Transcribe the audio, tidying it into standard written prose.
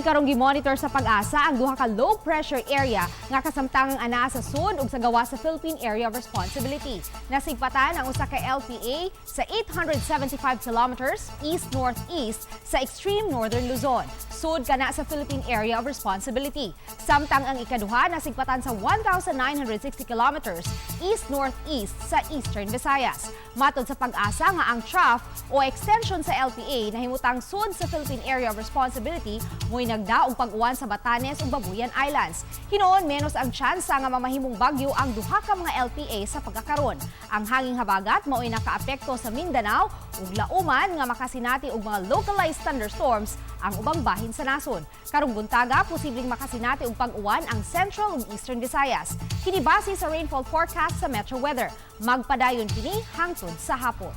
karong gimonitor sa pag-asa ang duha ka low pressure area nga kasamtangang anaa sa sud ug sa gawas sa Philippine Area of Responsibility. Nasigpatan ang usa ka LPA sa 875 kilometers east-northeast sa extreme northern Luzon, sud kana sa Philippine Area of Responsibility. Samtang ang ikaduha nasigpatan sa 1,960 kilometers east-northeast sa eastern Visayas. Matud sa pag-asa nga ang trough o extension sa LPA nahimutang sud sa Philippine Area of Responsibility mo'y nagda og pag-uwan sa Batanes ug Babuyan Islands. Hinoon menos ang tsansa nga mamahimong bagyo ang duha ka mga LPA sa pagkakaron. Ang hanging habagat mao'y nakaapekto sa Mindanao ug lauman nga makasinati og mga localized thunderstorms ang ubang bahin sa nasod. Karong buntaga posibleng makasinati og pag-uwan ang Central ug Eastern Visayas. Kini base sa rainfall forecast sa Metro Weather. Magpadayon kini hangtod sa hapon.